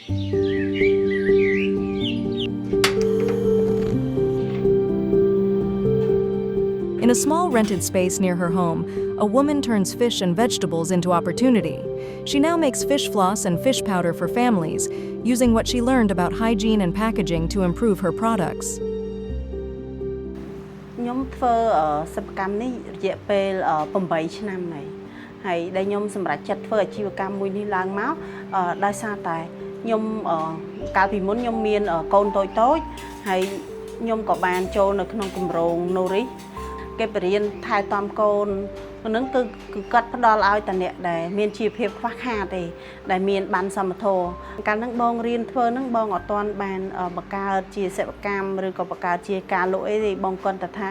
In a small rented space near her home, a woman turns fish and vegetables into opportunity. She now makes fish floss and fish powder for families, using what she learned about hygiene and packaging to improve her products. ខ្ញុំធ្វើសិប្បកម្មនេះរយៈពេល8ឆ្នាំហើយហើយដែលខ្ញុំសម្រេចចិត្តធ្វើអាជីវកម្មមួយនេះឡើងមកដោយសារតែខ្ញុំកាលពីមុនខ្ញុំមានកូនតូចៗហើយខ្ញុំក៏បានចូលនៅក្នុងគម្រោង Nourish គេបរៀនថែទាំកូនហ្នឹងគឺគាត់ផ្ដល់ឲ្យតអ្នកដែលមានជីវភាពខ្វះខាតទេដែលមានបានសមត្ថភាពកាលហ្នឹងបងរៀនធ្វើហ្នឹងបងអត់ទាន់បានបង្កើតជាសិប្បកម្មឬក៏បង្កើតជាការលក់អីទេបងគាត់ថា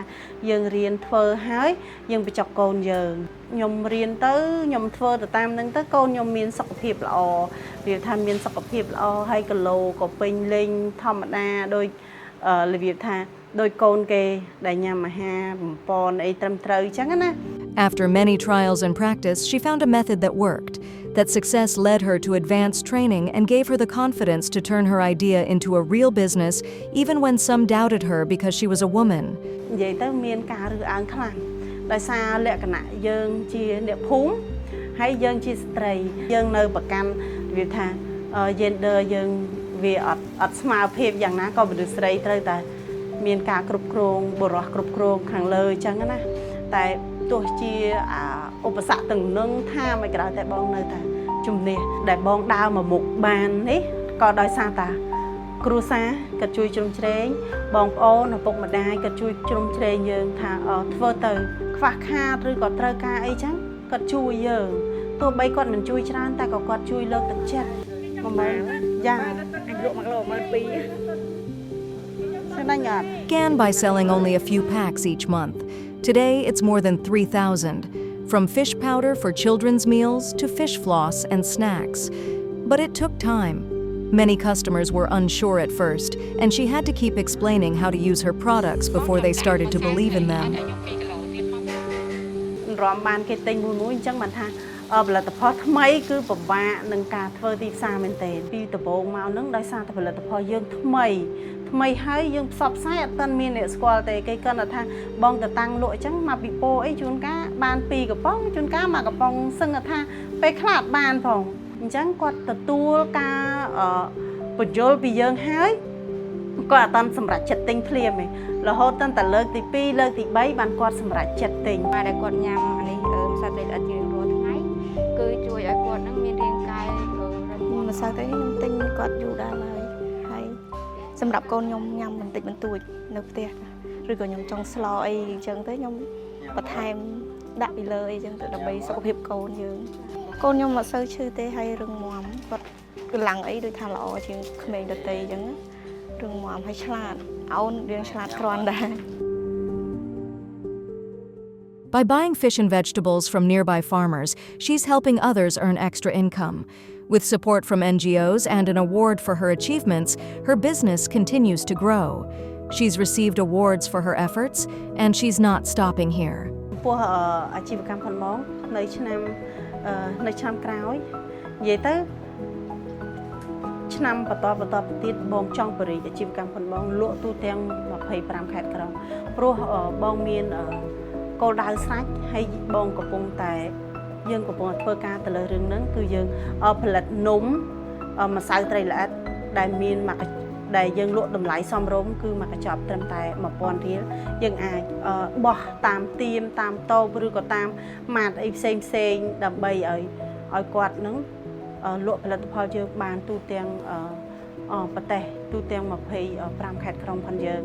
យើងរៀនធ្វើហើយយើងបញ្ចុកកូនយើងខ្ញុំរៀនទៅខ្ញុំធ្វើទៅតាមហ្នឹងទៅកូនខ្ញុំមានសុខភាពល្អវាថាមានសុខភាពល្អហើយគីឡូក៏ពេញលេញធម្មតាដោយរបៀបថាដោយកូនគេដែលញ៉ាំអាហារបំពន់អីត្រឹមត្រូវអញ្ចឹងណា After many trials and practice, she found a method that worked. That success led her to advanced training and gave her the confidence to turn her idea into a real business, even when some doubted her because she was a woman. និយាយទៅមានការរើសអើងខ្លាំងដោយសារលក្ខណៈយើងជាអ្នកភូមិហើយយើងជាស្ត្រីយើងនៅប្រកាន់វាថា gender យើងវាអត់ស្មើភាពយ៉ាងណាក៏មនុស្សស្រីត្រូវតែមានការគ្រប់គ្រងបុរសគ្រប់គ្រងខាងលើអញ្ចឹងណាតែទោះជាឧបសគ្គទាំងនឹងថាមិនក្រៅតែបងនៅតែជំនះដែលបងដើរមកមុខបាននេះក៏ដោយសារតាគ្រួសារក៏ជួយជ្រោមជ្រែងបងប្អូនឪពុកម្ដាយក៏ជួយជ្រោមជ្រែងយើងថាធ្វើទៅខ្វះខាតឬក៏ត្រូវការអីចឹងគាត់ជួយយើងទោះបីគាត់មិនជួយច្រើនតែក៏គាត់ជួយលើកទឹកចិត្ត10000យ៉ាងអញលក់1គីឡូ12000 Began by selling only a few packs each month. Today, it's more than 3,000, from fish powder for children's meals to fish floss and snacks. But it took time. Many customers were unsure at first, and she had to keep explaining how to use her products before they started to believe in them. រំបានគេទិញមួយអញ្ចឹងបានថាផលិតផលថ្មីគឺពិបាកនឹងការធ្វើទីផ្សារមែនទេពីដំបូងមកហ្នឹងដោយសារតែផលិតផលយើងថ្មីហើយយើងផ្សព្វផ្សាយអត់ទាន់មានអ្នកស្គាល់ទេគេគាត់ថាបងទៅតាំងលក់អញ្ចឹងមកពីពោអីជួនកាលបាន2កំប៉ុងជួនកាលមកកំប៉ុងសឹងថាពេលខ្លះអត់បានផងអញ្ចឹងគាត់ទទួលការបញ្យល់ពីយើងហើយគាត់អត់ទាន់សម្រេចចិត្តទិញភ្លាមទេរហូតដល់តែលើកទី2លើកទី3បានគាត់សម្រេចចិត្តទិញតែគាត់ញ៉ាំអានេះម្សៅត្រីល្អិតជារៀងរាល់ថ្ងៃគឺជួយឲ្យគាត់នឹងមានរាងកាយម្សៅត្រីខ្ញុំទិញគាត់យូរដែរហើយសម្រាប់កូនខ្ញុំញ៉ាំបន្តិចបន្តួចនៅផ្ទះឬក៏ខ្ញុំចង់ស្លអីអញ្ចឹងទៅខ្ញុំបន្ថែមដាក់ពីលើអីអញ្ចឹងទៅដើម្បីសុខភាពកូនយើងកូនខ្ញុំអត់សូវឈឺទេហើយរឹងមាំគាត់កម្លាំងអីដូចថាល្អជាងក្មេងដទៃអញ្ចឹងរឹងមាំហើយឆ្លាតអូនរៀងឆ្លាតគ្រាន់ដែរ By buying fish and vegetables from nearby farmers, she's helping others earn extra income. With support from NGOs and an award for her achievements, her business continues to grow. She's received awards for her efforts, and she's not stopping here. ពោះអាជីវកម្មផងបងនៅឆ្នាំក្រោយនិយាយទៅឆ្នាំបន្តទៀតបងចង់បរិយាអាជីវកម្មផងបងលក់ទូទាំង25ខេត្តក្រុងព្រោះបងមានគោលដៅស្រេចហើយបងកំពុងតែយើងកំពុងធ្វើការទៅលើរឿងហ្នឹងគឺយើងផលិតនំម្សៅត្រីល្អិតដែលមានដែលយើងលក់តម្លៃសមរម្យគឺមួយកញ្ចប់ត្រឹមតែ 1000 រៀលយើងអាចបោះតាមទៀមតាមតូបឬក៏តាមម៉ាតអីផ្សេងដើម្បីឲ្យគាត់នឹងលក់ផលិតផលយើងបានទូទាំងប្រទេសទូទាំង25ខេត្តក្រុងផងយើង